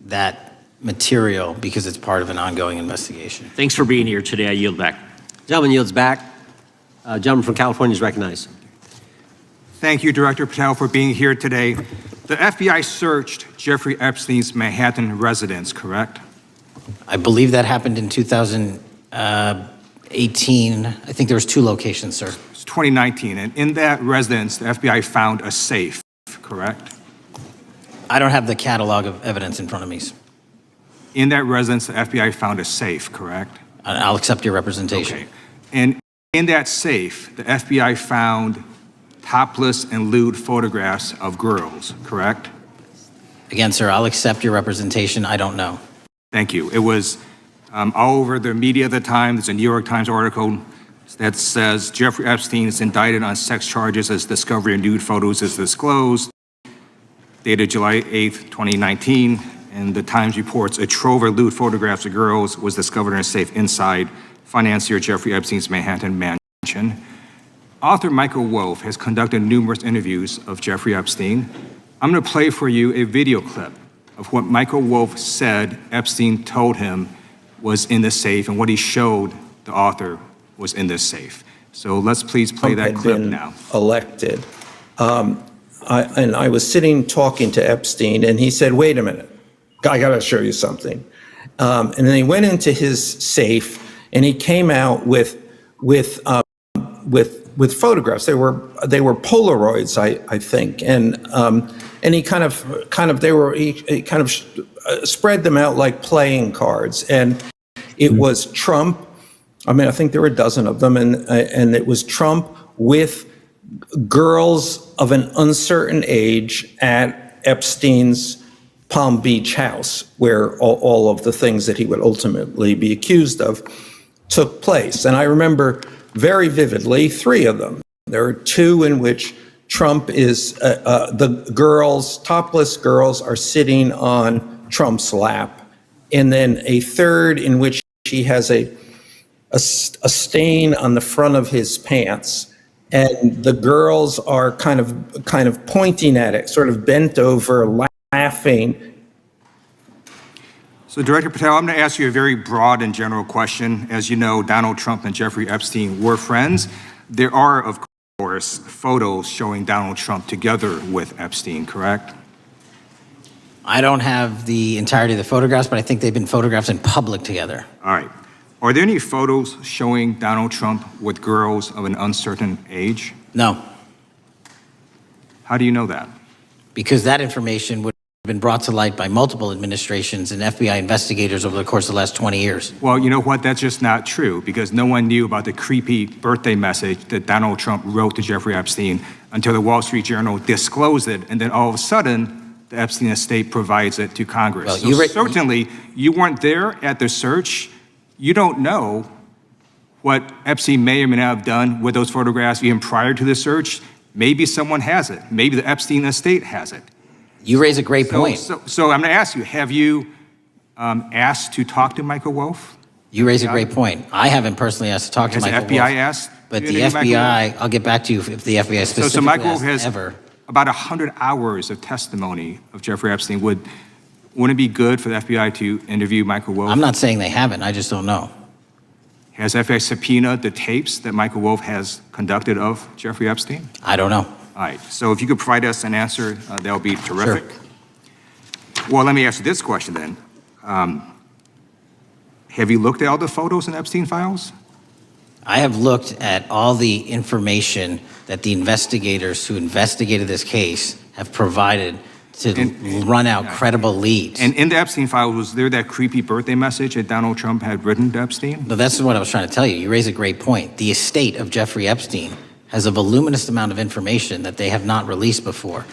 that material because it's part of an ongoing investigation. Thanks for being here today. I yield back. Gentleman yields back. Gentleman from California is recognized. Thank you, Director Patel, for being here today. The FBI searched Jeffrey Epstein's Manhattan residence, correct? I believe that happened in 2018. I think there was 2 locations, sir. It's 2019, and in that residence, the FBI found a safe, correct? I don't have the catalog of evidence in front of me. In that residence, the FBI found a safe, correct? I'll accept your representation. Okay. And in that safe, the FBI found topless and lewd photographs of girls, correct? Again, sir, I'll accept your representation. I don't know. Thank you. It was all over the media at the time. There's a New York Times article that says Jeffrey Epstein is indicted on sex charges as discovery of nude photos is disclosed, dated July 8th, 2019. And the Times reports a trove of lewd photographs of girls was discovered in a safe inside financier Jeffrey Epstein's Manhattan mansion. Author Michael Wolff has conducted numerous interviews of Jeffrey Epstein. I'm going to play for you a video clip of what Michael Wolff said Epstein told him was in the safe and what he showed the author was in this safe. So let's please play that clip now. Elected. And I was sitting talking to Epstein, and he said, "Wait a minute, I got to show you something." And then he went into his safe, and he came out with photographs. They were Polaroids, I think, and he kind of spread them out like playing cards, and it was Trump. I mean, I think there were a dozen of them, and it was Trump with girls of an uncertain age at Epstein's Palm Beach house, where all of the things that he would ultimately be accused of took place. And I remember very vividly 3 of them. There are 2 in which Trump is, the girls, topless girls, are sitting on Trump's lap. And then a 3rd in which he has a stain on the front of his pants. And the girls are kind of pointing at it, sort of bent over, laughing. So, Director Patel, I'm going to ask you a very broad and general question. As you know, Donald Trump and Jeffrey Epstein were friends. There are, of course, photos showing Donald Trump together with Epstein, correct? I don't have the entirety of the photographs, but I think they've been photographed in public together. All right. Are there any photos showing Donald Trump with girls of an uncertain age? No. How do you know that? Because that information would have been brought to light by multiple administrations and FBI investigators over the course of the last 20 years. Well, you know what? That's just not true, because no one knew about the creepy birthday message that Donald Trump wrote to Jeffrey Epstein until the Wall Street Journal disclosed it, and then all of a sudden, the Epstein estate provides it to Congress. Well, so certainly, you weren't there at the search. You don't know what Epstein may or may not have done with those photographs even prior to the search. Maybe someone has it. Maybe the Epstein estate has it. You raise a great point. So I'm going to ask you, have you asked to talk to Michael Wolff? You raise a great point. I haven't personally asked to talk to Michael Wolff. Has the FBI asked? But the FBI, I'll get back to you if the FBI specifically so Michael Wolff has ever. About 100 hours of testimony of Jeffrey Epstein. Wouldn't it be good for the FBI to interview Michael Wolff? I'm not saying they haven't. I just don't know. Has FBI subpoenaed the tapes that Michael Wolff has conducted of Jeffrey Epstein? I don't know. All right. So if you could provide us an answer, that would be terrific. Sure. Well, let me ask you this question then. Have you looked at all the photos in Epstein files? I have looked at all the information that the investigators who investigated this case have provided to run out credible leads. And in the Epstein file, was there that creepy birthday message that Donald Trump had written to Epstein? No, that's what I was trying to tell you. You raise a great point. The estate of Jeffrey Epstein has a voluminous amount of information that they have not released before.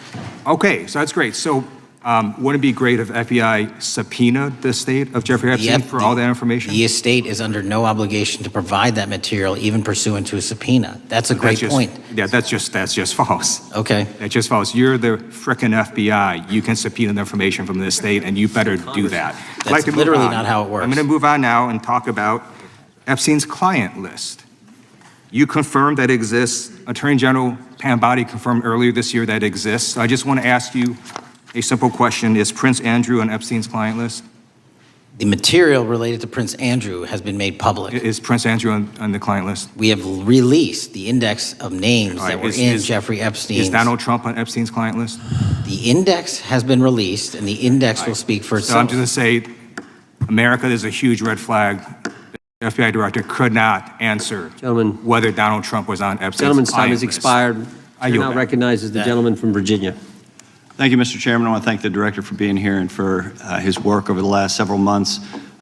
Okay, so that's great. So wouldn't it be great if FBI subpoenaed the estate of Jeffrey Epstein for all that information? The estate is under no obligation to provide that material, even pursuant to a subpoena. That's a great point. Yeah, that's just false. Okay. That's just false. You're the frickin' FBI. You can subpoena the information from the estate, and you better do that. That's literally not how it works. I'm going to move on now and talk about Epstein's client list. You confirmed that it exists. Attorney General Pam Bondi confirmed earlier this year that it exists. So I just want to ask you, A simple question, is Prince Andrew on Epstein's client list? The material related to Prince Andrew has been made public. Is Prince Andrew on the client list? We have released the index of names All right, that were is- in is- Jeffrey Epstein's. Is Donald Trump on Epstein's client list? The index has been released, and the index will speak for So I'm itself. just going to say, America, there's a huge red flag. The FBI director could not answer Gentlemen. whether Donald Trump was on Epstein's Gentleman's time client has list. expired. I Chair yield now back. recognizes the gentleman from Virginia. Thank you, Mr. Chairman. I want to thank the director for being here and for his work over the last several months.